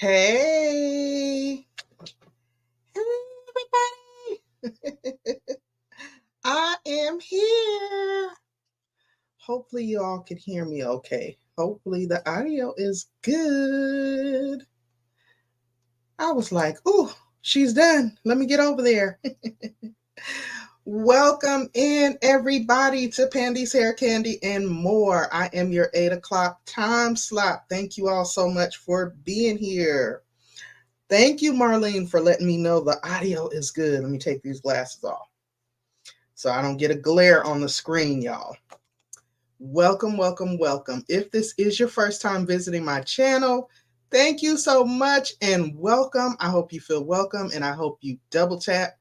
Hey, everybody. I am here. Hopefully, you all can hear me okay. Hopefully, the audio is good. I was like, oh, she's done. Let me get over there. Welcome in, everybody, to Pandi's Hair Candy and more. I am your 8 o'clock time slot. Thank you all so much for being here. Thank you, Marlene, for letting me know the audio is good. Let me take these glasses off so I don't get a glare on the screen, y'all. Welcome, welcome, welcome. If this is your first time visiting my channel, thank you so much and welcome. I hope you feel welcome and I hope you double tap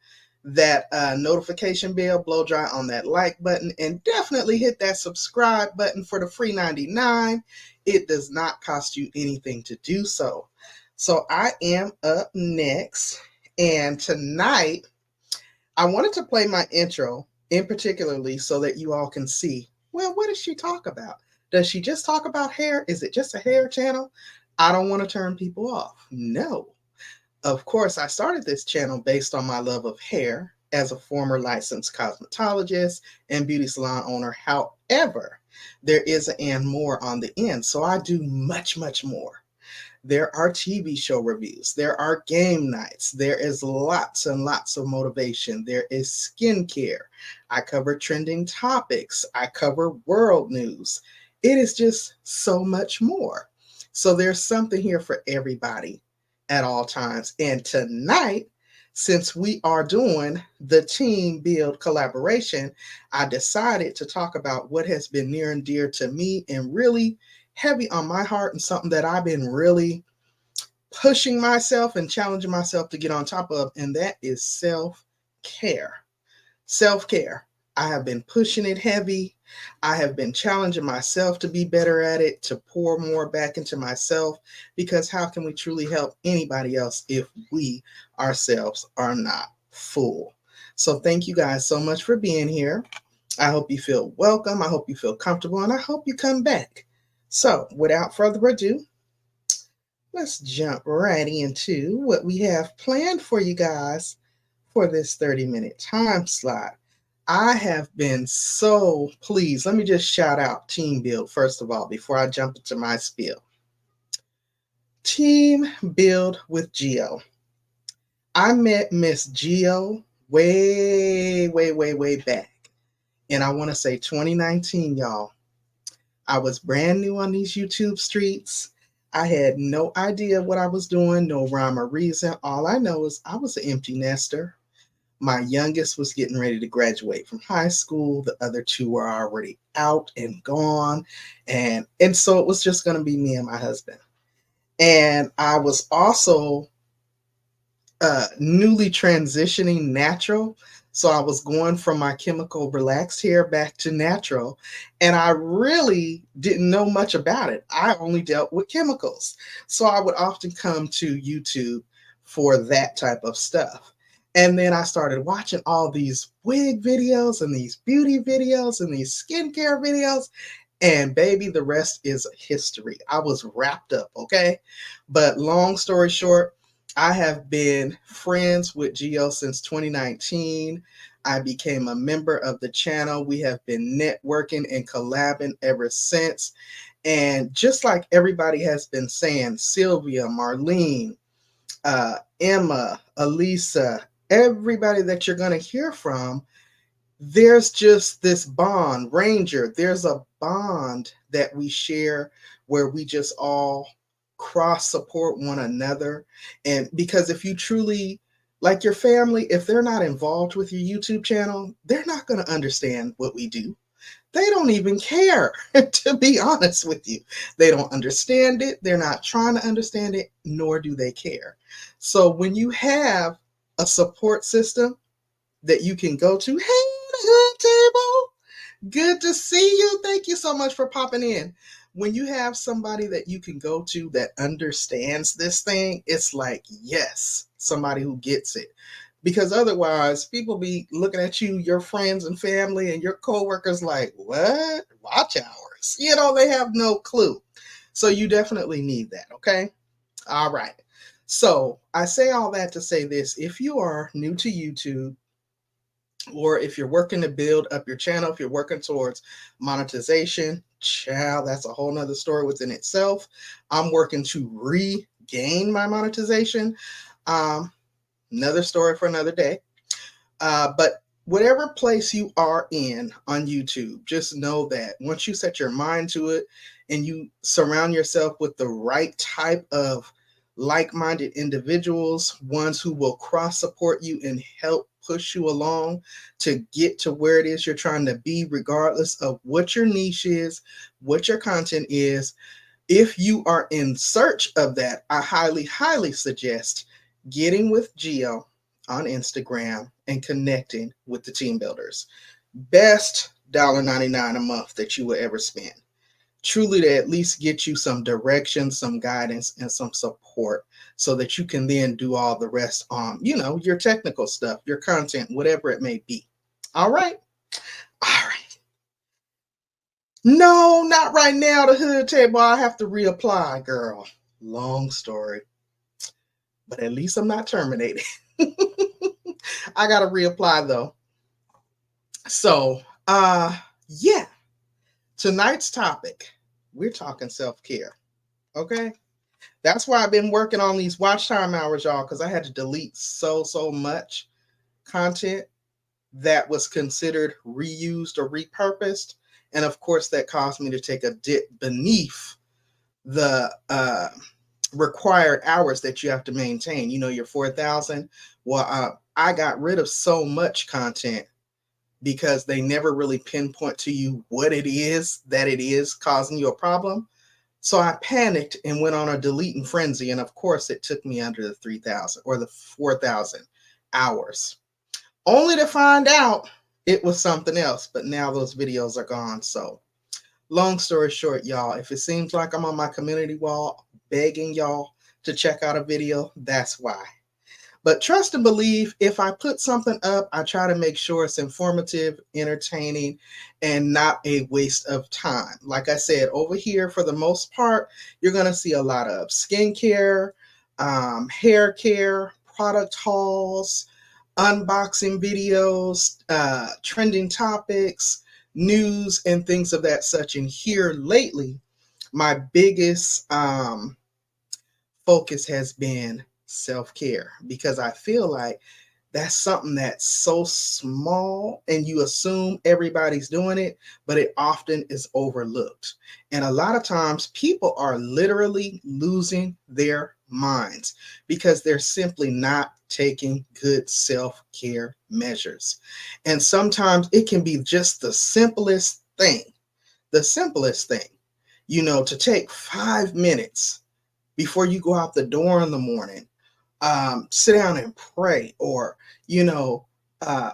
that notification bell, blow dry on that like button, and definitely hit that subscribe button for the free 99. It does not cost you anything to do so. So I am up next, and tonight I wanted to play my intro in particularly so that you all can see, well, what does she talk about? Does she just talk about hair? Is it just a hair channel? I don't want to turn people off. No. Of course, I started this channel based on my love of hair as a former licensed cosmetologist and beauty salon owner. However, there is an and more on the end. So I do much, much more. There are TV show reviews. There are game nights. There is lots and lots of motivation. There is skincare. I cover trending topics. I cover world news. It is just so much more. So there's something here for everybody at all times. And tonight, since we are doing the team build collaboration, I decided to talk about what has been near and dear to me and really heavy on my heart and something that I've been really pushing myself and challenging myself to get on top of, and that is self-care. Self-care. I have been pushing it heavy. I have been challenging myself to be better at it, to pour more back into myself, because how can we truly help anybody else if we ourselves are not full? So thank you guys so much for being here. I hope you feel welcome. I hope you feel comfortable, and I hope you come back. So without further ado, let's jump right into what we have planned for you guys for this 30-minute time slot. I have been so pleased. Let me just shout out Team Build, first of all, before I jump into my spiel. Team Build with Geo. I met Miss Geo way back. And I want to say 2019, y'all. I was brand new on these YouTube streets. I had no idea what I was doing, no rhyme or reason. All I know is I was an empty nester. My youngest was getting ready to graduate from high school. The other two were already out and gone. And so it was just going to be me and my husband. And I was also newly transitioning natural. So I was going from my chemical relaxed hair back to natural. And I really didn't know much about it. I only dealt with chemicals. So I would often come to YouTube for that type of stuff. And then I started watching all these wig videos and these beauty videos and these skincare videos. And baby, the rest is history. I was wrapped up, okay? But long story short, I have been friends with Geo since 2019. I became a member of the channel. We have been networking and collabing ever since. And just like everybody has been saying, Sylvia, Marlene, Emma, Elisa, everybody that you're going to hear from, there's just this bond. Ranger, there's a bond that we share where we just all cross support one another. And because if you truly like your family, if they're not involved with your YouTube channel, they're not going to understand what we do. They don't even care, to be honest with you. They don't understand it. They're not trying to understand it, nor do they care. So when you have a support system that you can go to, hey, hood table, good to see you. Thank you so much for popping in. When you have somebody that you can go to that understands this thing, it's like, yes, somebody who gets it. Because otherwise, people be looking at you, your friends and family and your coworkers like, what? Watch hours. You know, they have no clue. So you definitely need that, okay? All right. So I say all that to say this: if you are new to YouTube, or if you're working to build up your channel, if you're working towards monetization, child, that's a whole nother story within itself. I'm working to regain my monetization. Um, Another story for another day. But whatever place you are in on YouTube, just know that once you set your mind to it and you surround yourself with the right type of like minded individuals, ones who will cross support you and help push you along to get to where it is you're trying to be, regardless of what your niche is, what your content is. If you are in search of that, I highly, highly suggest getting with Geo on Instagram and connecting with the team builders. Best $1.99 a month that you will ever spend. Truly, to at least get you some direction, some guidance, and some support so that you can then do all the rest on, your technical stuff, your content, whatever it may be. All right. All right. No, not right now. The hood table, I have to reapply, girl. Long story. But at least I'm not terminated. I gotta reapply though. So, yeah. Tonight's topic, we're talking self-care. Okay. That's why I've been working on these watch time hours, y'all, because I had to delete so much content that was considered reused or repurposed. And of course, that caused me to take a dip beneath the required hours that you have to maintain. Your 4,000. Well, I got rid of so much content because they never really pinpoint to you what it is that it is causing you a problem. So I panicked and went on a deleting frenzy. And of course, it took me under the 3,000 or the 4,000 hours, only to find out it was something else. But now those videos are gone. So long story short, y'all, if it seems like I'm on my community wall begging y'all to check out a video, that's why. But trust and believe, if I put something up, I try to make sure it's informative, entertaining, and not a waste of time. Like I said, over here, for the most part, you're going to see a lot of skincare, hair care, product hauls, unboxing videos, trending topics, news, and things of that such. And here lately, my biggest focus has been self-care, because I feel like that's something that's so small and you assume everybody's doing it, but it often is overlooked. And a lot of times people are literally losing their minds because they're simply not taking good self-care measures. And sometimes it can be just the simplest thing, to take 5 minutes before you go out the door in the morning. Sit down and pray, or uh,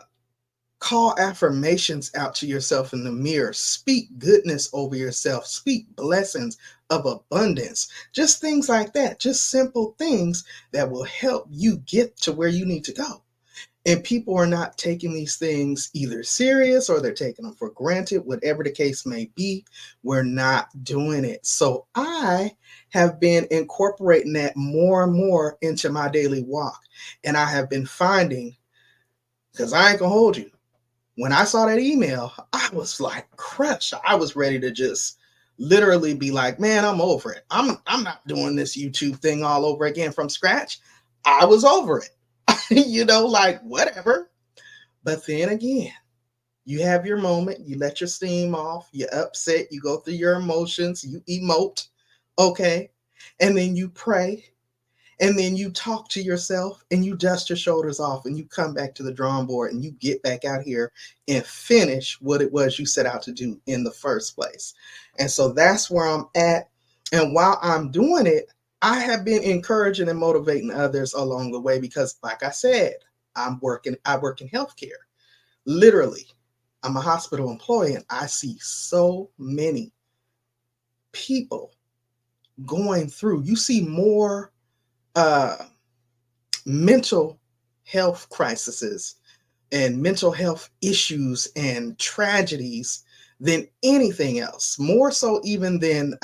call affirmations out to yourself in the mirror. Speak goodness over yourself. Speak blessings of abundance. Just things like that. Just simple things that will help you get to where you need to go. And people are not taking these things either serious, or they're taking them for granted, whatever the case may be. We're not doing it. So I have been incorporating that more and more into my daily walk. And I have been finding, because I ain't gonna hold you, when I saw that email, I was like crushed. I was ready to just literally be like, man, I'm over it. I'm not doing this YouTube thing all over again from scratch. I was over it. Like whatever. But then again, you have your moment, you let your steam off, you're upset, you go through your emotions, you emote, okay? And then you pray, and then you talk to yourself, and you dust your shoulders off, and you come back to the drawing board, and you get back out here and finish what it was you set out to do in the first place. And so that's where I'm at. And while I'm doing it, I have been encouraging and motivating others along the way, because like I said, I work in healthcare. Literally, I'm a hospital employee, and I see so many people going through. You see more mental health crises and mental health issues and tragedies than anything else. More so even than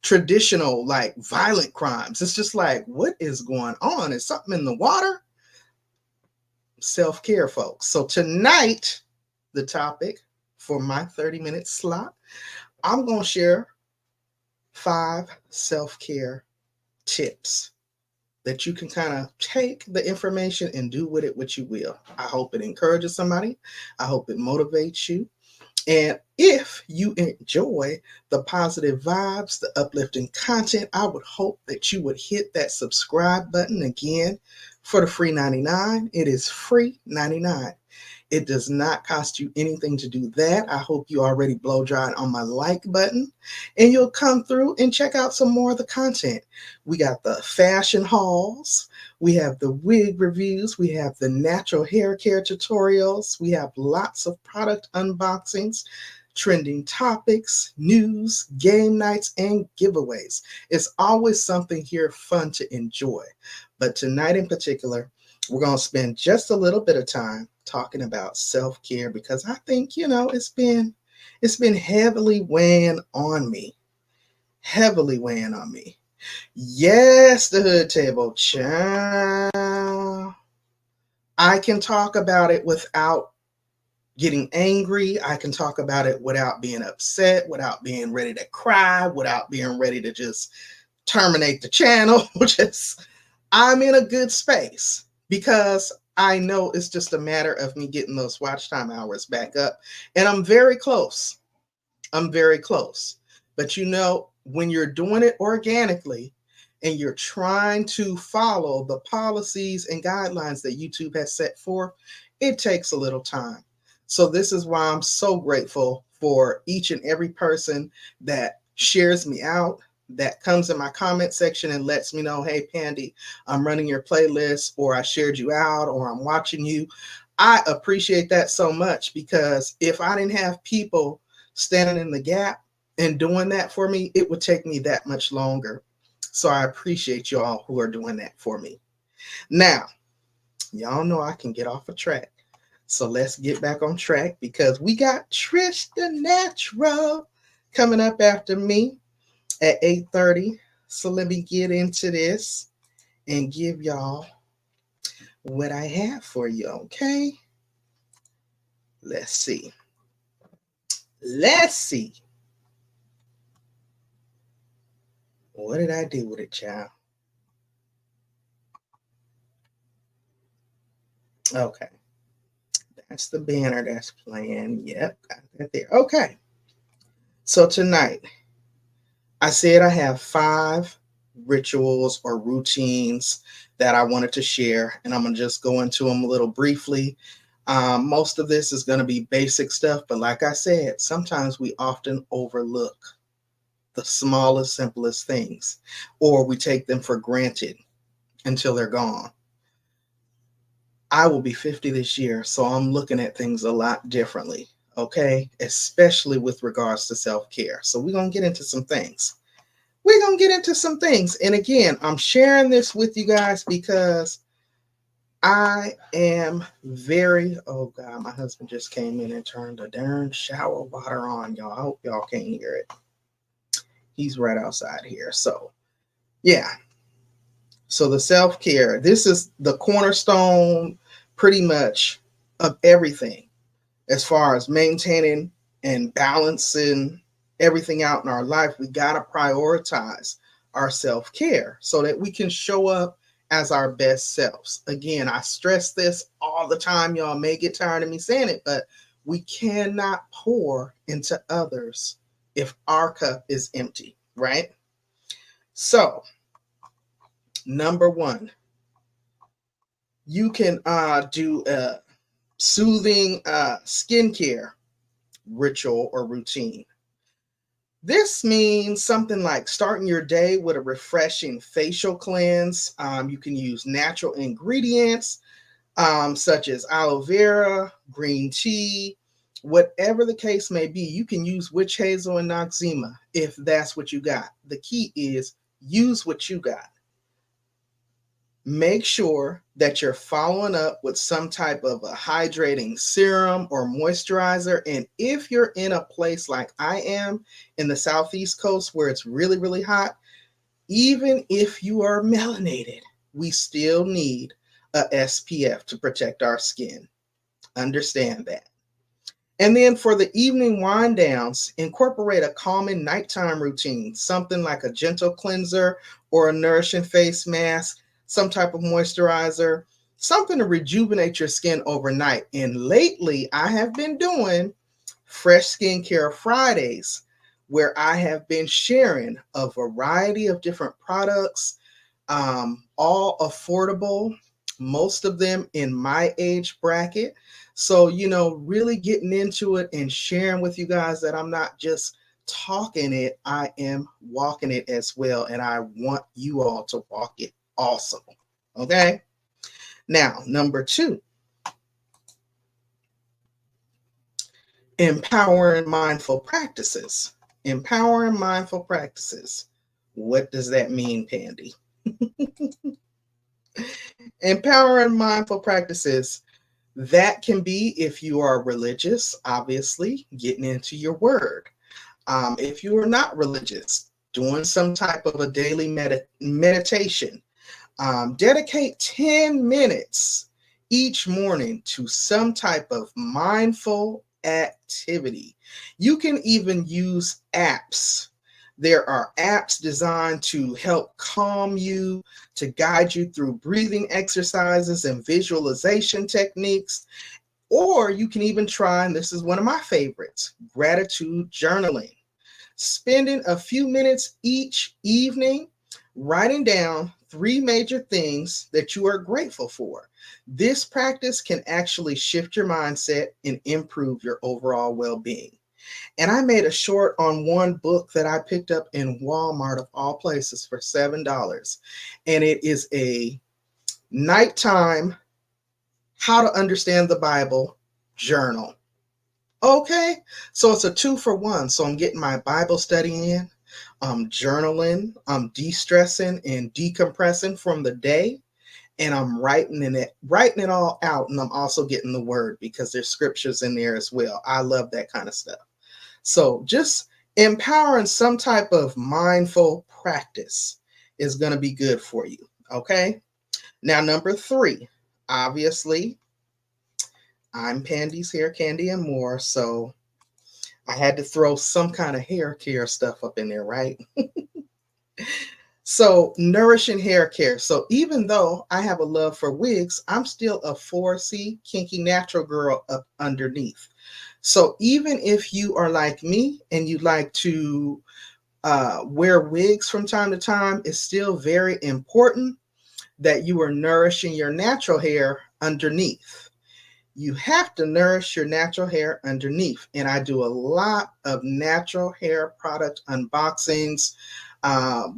traditional, like violent crimes. It's just like, what is going on? Is something in the water? Self-care, folks. So tonight, the topic for my 30-minute slot, I'm going to share 5 self-care tips that you can kind of take the information and do with it what you will. I hope it encourages somebody. I hope it motivates you. And if you enjoy the positive vibes, the uplifting content, I would hope that you would hit that subscribe button again for the free 99. It is free 99. It does not cost you anything to do that. I hope you already blow dried on my like button and you'll come through and check out some more of the content. We got the fashion hauls. We have the wig reviews. We have the natural hair care tutorials. We have lots of product unboxings, trending topics, news, game nights, and giveaways. It's always something here fun to enjoy. But tonight in particular, we're going to spend just a little bit of time talking about self-care because I think, it's been heavily weighing on me. Heavily weighing on me. Yes, the hood table, child. I can talk about it without getting angry. I can talk about it without being upset, without being ready to cry, without being ready to just terminate the channel. I'm in a good space because I know it's just a matter of me getting those watch time hours back up. And I'm very close. But when you're doing it organically and you're trying to follow the policies and guidelines that YouTube has set forth, it takes a little time. So this is why I'm so grateful for each and every person that shares me out, that comes in my comment section and lets me know, hey, Pandi, I'm running your playlist, or I shared you out, or I'm watching you. I appreciate that so much because if I didn't have people standing in the gap and doing that for me, it would take me that much longer. So I appreciate y'all who are doing that for me. Now, y'all know I can get off a track. So let's get back on track because we got Trish the Natural coming up after me at 8:30. So let me get into this and give y'all what I have for you, okay? Let's see. What did I do with it, child? Okay. That's the banner that's playing. Yep, got that there. Okay. So tonight, I said I have 5 rituals or routines that I wanted to share, and I'm going to just go into them a little briefly. Most of this is going to be basic stuff, but like I said, sometimes we often overlook the smallest, simplest things, or we take them for granted until they're gone. I will be 50 this year, so I'm looking at things a lot differently, okay? Especially with regards to self-care. So we're going to get into some things. And again, I'm sharing this with you guys because I am oh God, my husband just came in and turned the darn shower water on, y'all. I hope y'all can't hear it. He's right outside here. So, yeah. So the self-care, this is the cornerstone pretty much of everything as far as maintaining and balancing everything out in our life. We got to prioritize our self-care so that we can show up as our best selves. Again, I stress this all the time. Y'all may get tired of me saying it, but we cannot pour into others if our cup is empty, right? So, number 1, you can do a soothing skincare ritual or routine. This means something like starting your day with a refreshing facial cleanse. You can use natural ingredients such as aloe vera, green tea, whatever the case may be. You can use witch hazel and noxema if that's what you got. The key is use what you got. Make sure that you're following up with some type of a hydrating serum or moisturizer. And if you're in a place like I am in the Southeast Coast where it's really, really hot, even if you are melanated, we still need a SPF to protect our skin. Understand that. And then for the evening wind downs, incorporate a calming nighttime routine, something like a gentle cleanser or a nourishing face mask, some type of moisturizer, something to rejuvenate your skin overnight. And lately, I have been doing Fresh Skincare Fridays, where I have been sharing a variety of different products, all affordable, most of them in my age bracket. So, really getting into it and sharing with you guys that I'm not just talking it, I am walking it as well. And I want you all to walk it also. Okay. Now, number 2, empowering mindful practices. Empowering mindful practices. What does that mean, Pandi? Empowering mindful practices. That can be if you are religious, obviously, getting into your word. If you are not religious, doing some type of a daily meditation. Dedicate 10 minutes each morning to some type of mindful activity. You can even use apps. There are apps designed to help calm you, to guide you through breathing exercises and visualization techniques. Or you can even try, and this is one of my favorites, gratitude journaling. Spending a few minutes each evening writing down 3 major things that you are grateful for. This practice can actually shift your mindset and improve your overall well being. And I made a short on one book that I picked up in Walmart, of all places, for $7. And it is a nighttime how to understand the Bible journal. Okay, so it's a 2 for 1. So I'm getting my Bible study in, I'm journaling, I'm de-stressing and decompressing from the day, and I'm writing it all out, and I'm also getting the word because there's scriptures in there as well. I love that kind of stuff. So just empowering some type of mindful practice is going to be good for you. Okay. Now, number 3, obviously, I'm Pandi's Hair, Candy, and More. So I had to throw some kind of hair care stuff up in there, right? So, nourishing hair care. So, even though I have a love for wigs, I'm still a 4C kinky natural girl up underneath. So, even if you are like me and you like to wear wigs from time to time, it's still very important that you are nourishing your natural hair underneath. You have to nourish your natural hair underneath. And I do a lot of natural hair product unboxings.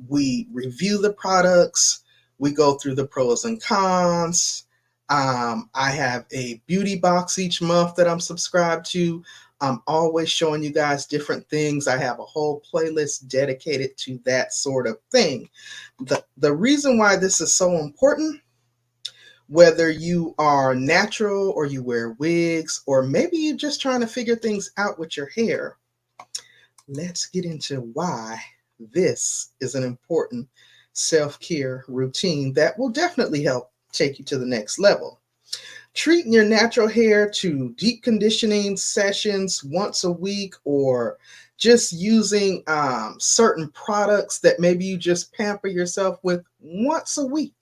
We review the products. We go through the pros and cons. I have a beauty box each month that I'm subscribed to. I'm always showing you guys different things. I have a whole playlist dedicated to that sort of thing. The reason why this is so important, whether you are natural or you wear wigs, or maybe you're just trying to figure things out with your hair, let's get into why this is an important self-care routine that will definitely help take you to the next level. Treating your natural hair to deep conditioning sessions once a week, or just using certain products that maybe you just pamper yourself with once a week,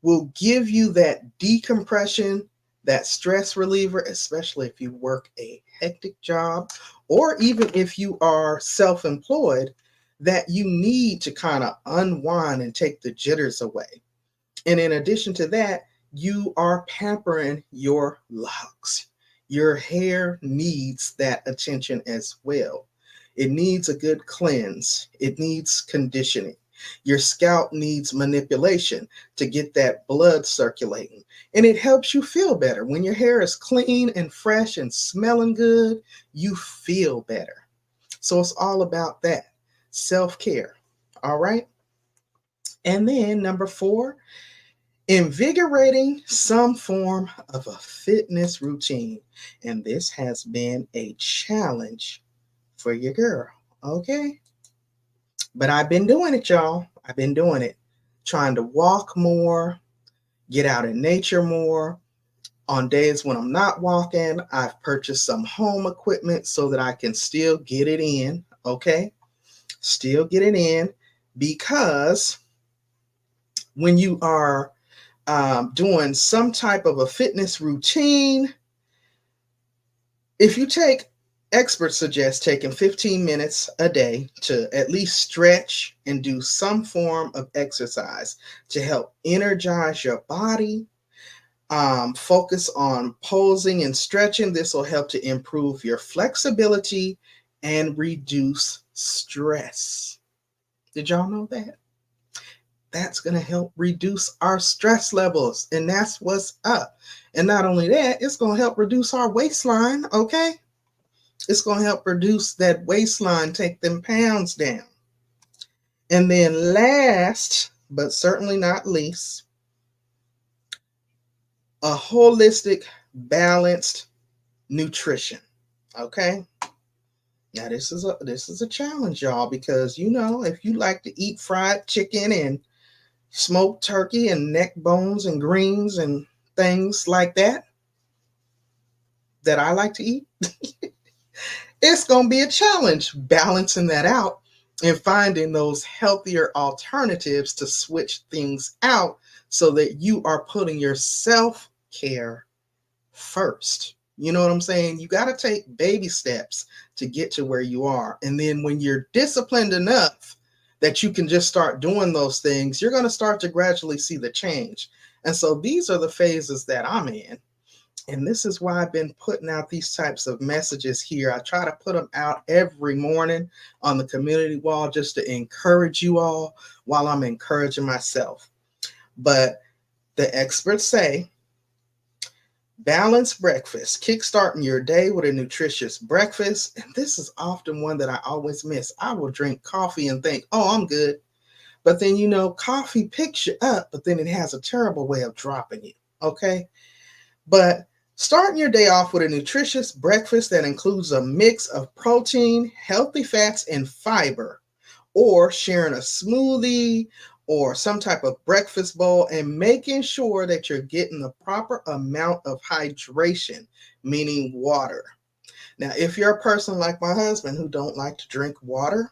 will give you that decompression, that stress reliever, especially if you work a hectic job, or even if you are self-employed, that you need to kind of unwind and take the jitters away. And in addition to that, you are pampering your locks. Your hair needs that attention as well. It needs a good cleanse. It needs conditioning. Your scalp needs manipulation to get that blood circulating. And it helps you feel better. When your hair is clean and fresh and smelling good, you feel better. So it's all about that self-care. All right. And then number 4, Invigorating some form of a fitness routine. And this has been a challenge for your girl. Okay. But I've been doing it, y'all. I've been doing it. Trying to walk more, get out in nature more. On days when I'm not walking, I've purchased some home equipment so that I can still get it in. Okay. Still get it in, because when you are doing some type of a fitness routine, if you take, experts suggest taking 15 minutes a day to at least stretch and do some form of exercise to help energize your body. Focus on posing and stretching. This will help to improve your flexibility and reduce stress. Did y'all know that? That's going to help reduce our stress levels. And that's what's up. And not only that, it's going to help reduce our waistline. Okay. It's going to help reduce that waistline, take them pounds down. And then last, but certainly not least, a holistic, balanced nutrition. Okay. Now this is a challenge, y'all, because if you like to eat fried chicken and smoked turkey and neck bones and greens and things like that I like to eat, it's going to be a challenge balancing that out and finding those healthier alternatives to switch things out so that you are putting your self-care first. You know what I'm saying? You got to take baby steps to get to where you are. And then when you're disciplined enough that you can just start doing those things, you're going to start to gradually see the change. And so these are the phases that I'm in. And this is why I've been putting out these types of messages here. I try to put them out every morning on the community wall just to encourage you all while I'm encouraging myself. But the experts say balanced breakfast, kickstarting your day with a nutritious breakfast. And this is often one that I always miss. I will drink coffee and think, oh, I'm good. But then, coffee picks you up, but then it has a terrible way of dropping you. Okay. But starting your day off with a nutritious breakfast that includes a mix of protein, healthy fats, and fiber, or sharing a smoothie or some type of breakfast bowl and making sure that you're getting the proper amount of hydration, meaning water. Now, if you're a person like my husband who don't like to drink water,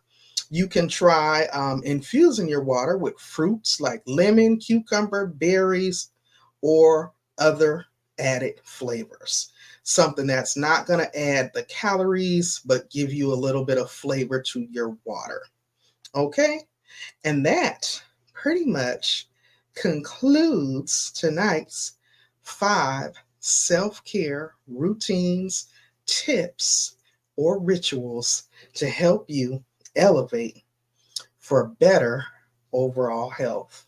you can try infusing your water with fruits like lemon, cucumber, berries, or other added flavors. Something that's not going to add the calories, but give you a little bit of flavor to your water. Okay? And that pretty much concludes tonight's 5 self-care routines, tips, or rituals to help you elevate for better overall health.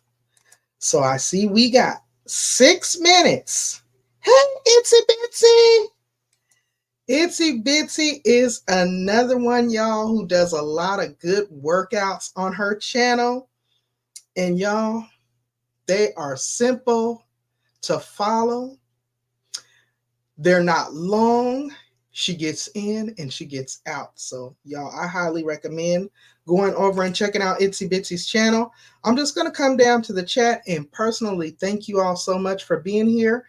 So I see we got 6 minutes. Hey, Itsy Bitsy! Itsy Bitsy is another one, y'all, who does a lot of good workouts on her channel. And y'all, they are simple to follow. They're not long. She gets in and she gets out. So y'all, I highly recommend going over and checking out Itsy Bitsy's channel. I'm just going to come down to the chat and personally thank you all so much for being here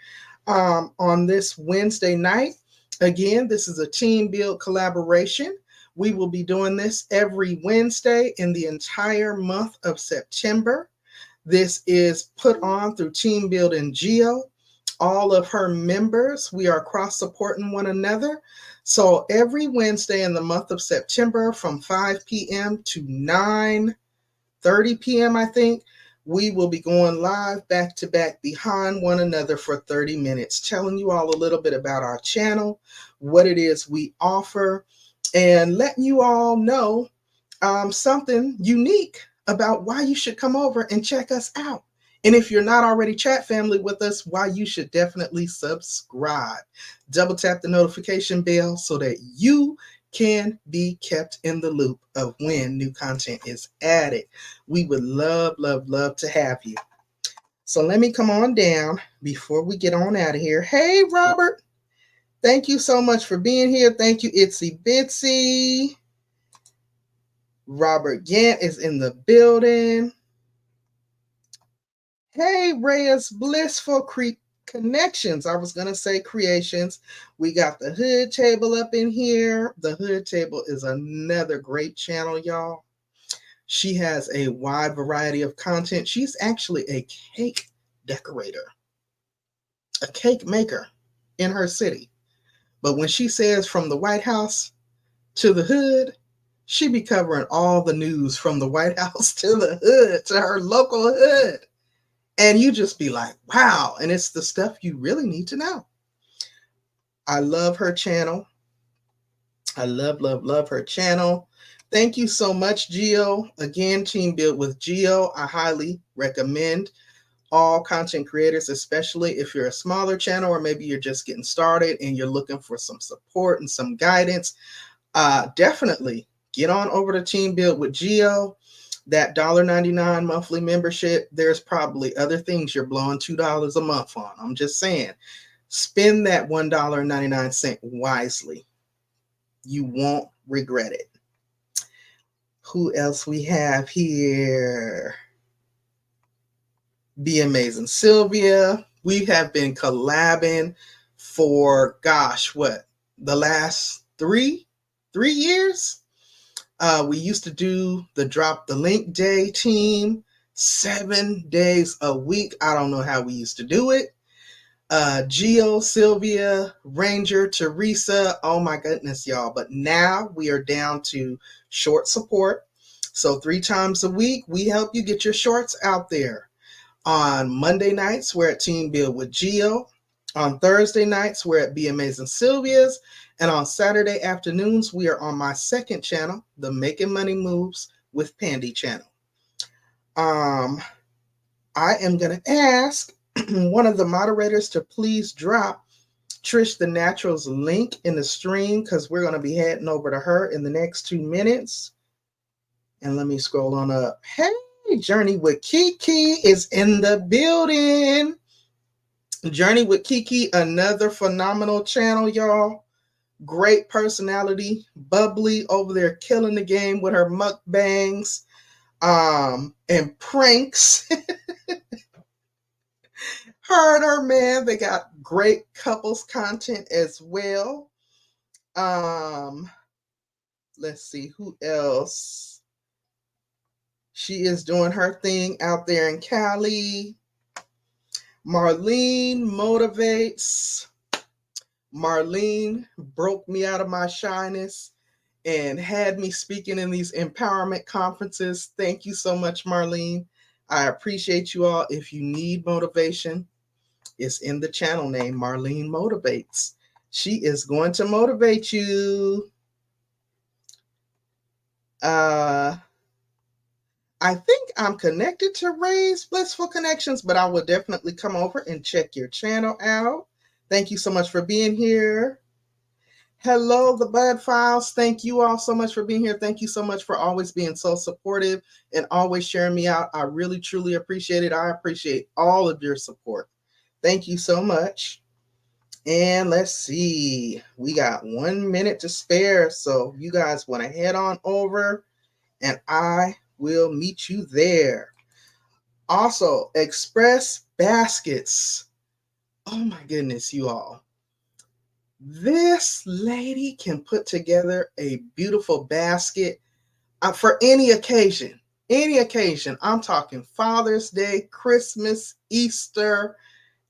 on this Wednesday night. Again, this is a team build collaboration. We will be doing this every Wednesday in the entire month of September. This is put on through Team Build and Geo. All of her members, we are cross-supporting one another. So every Wednesday in the month of September from 5 p.m. to 9:30 p.m., I think, we will be going live back-to-back behind one another for 30 minutes, telling you all a little bit about our channel, what it is we offer, and letting you all know something unique about why you should come over and check us out. And if you're not already chat family with us, why you should definitely subscribe. Double tap the notification bell so that you can be kept in the loop of when new content is added. We would love, love, love to have you. So let me come on down before we get on out of here. Hey, Robert. Thank you so much for being here. Thank you, Itsy Bitsy. Robert Gant is in the building. Hey, Reyes Blissful Connections. I was going to say creations. We got the Hood Table up in here. The Hood Table is another great channel, y'all. She has a wide variety of content. She's actually a cake decorator, a cake maker in her city. But when she says from the White House to the hood, she be covering all the news from the White House to the hood, to her local hood. And you just be like, wow. And it's the stuff you really need to know. I love her channel. I love her channel. Thank you so much, Gio. Again, Team Build with Gio. I highly recommend all content creators, especially if you're a smaller channel or maybe you're just getting started and you're looking for some support and some guidance. Definitely get on over to Team Build with Gio. That $1.99 monthly membership, there's probably other things you're blowing $2 a month on. I'm just saying, spend that $1.99 wisely. You won't regret it. Who else we have here? Be Amazing Sylvia. We have been collabing for, gosh, what? The last three years? We used to do the Drop the Link Day team 7 days a week. I don't know how we used to do it. Gio, Sylvia, Ranger, Teresa. Oh my goodness, y'all. But now we are down to short support. So 3 times a week, we help you get your shorts out there. On Monday nights, we're at Team Build with Gio. On Thursday nights, we're at Be Amazing Sylvia's. And on Saturday afternoons, we are on my second channel, the Making Money Moves with Pandi channel. I am going to ask one of the moderators to please drop Trish the Natural's link in the stream because we're going to be heading over to her in the next 2 minutes. And let me scroll on up. Hey, Journey with Kiki is in the building. Journey with Kiki, another phenomenal channel, y'all. Great personality, bubbly over there, killing the game with her mukbangs and pranks. Her and her man, they got great couples content as well. Let's see who else. She is doing her thing out there in Cali. Marlene motivates. Marlene broke me out of my shyness and had me speaking in these empowerment conferences. Thank you so much, Marlene. I appreciate you all. If you need motivation, it's in the channel name, Marlene Motivates. She is going to motivate you. I think I'm connected to Ray's Blissful Connections, but I will definitely come over and check your channel out. Thank you so much for being here. Hello, the Bud Files. Thank you all so much for being here. Thank you so much for always being so supportive and always sharing me out. I really, truly appreciate it. I appreciate all of your support. Thank you so much. And let's see. We got 1 minute to spare. So you guys want to head on over and I will meet you there. Also, Express Baskets. Oh my goodness, you all. This lady can put together a beautiful basket for any occasion. Any occasion. I'm talking Father's Day, Christmas, Easter.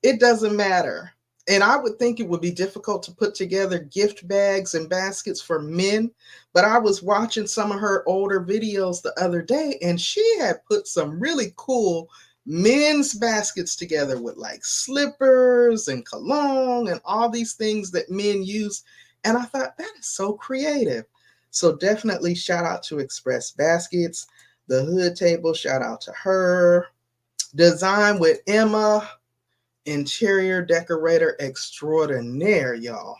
It doesn't matter. And I would think it would be difficult to put together gift bags and baskets for men. But I was watching some of her older videos the other day, and she had put some really cool men's baskets together with like slippers and cologne and all these things that men use. And I thought, that is so creative. So definitely shout out to Express Baskets. The Hood Table, shout out to her. Design with Emma. Interior decorator extraordinaire, y'all.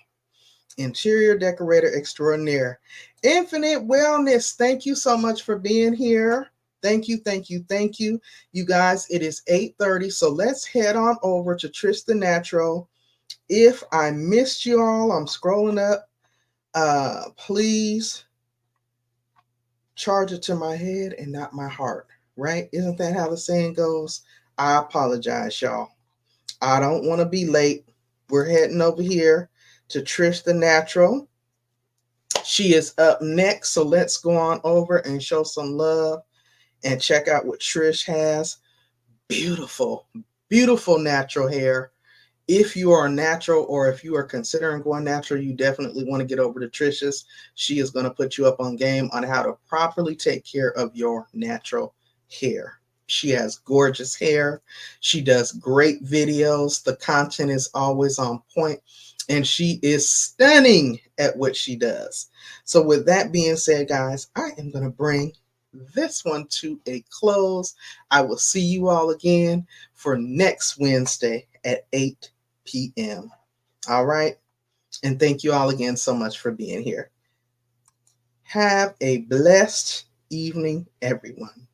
Interior decorator extraordinaire. Infinite Wellness, thank you so much for being here. Thank you, thank you, thank you. You guys, it is 8:30, so let's head on over to Trish the Natural. If I missed you all, I'm scrolling up. Please charge it to my head and not my heart, right? Isn't that how the saying goes? I apologize, y'all. I don't want to be late. We're heading over here to Trish the Natural. She is up next, so let's go on over and show some love and check out what Trish has. Beautiful, beautiful natural hair. If you are natural or if you are considering going natural, you definitely want to get over to Trisha's. She is going to put you up on game on how to properly take care of your natural hair. She has gorgeous hair. She does great videos. The content is always on point, and she is stunning at what she does. So with that being said, guys, I am going to bring this one to a close. I will see you all again for next Wednesday at 8 p.m. All right. And thank you all again so much for being here. Have a blessed evening, everyone.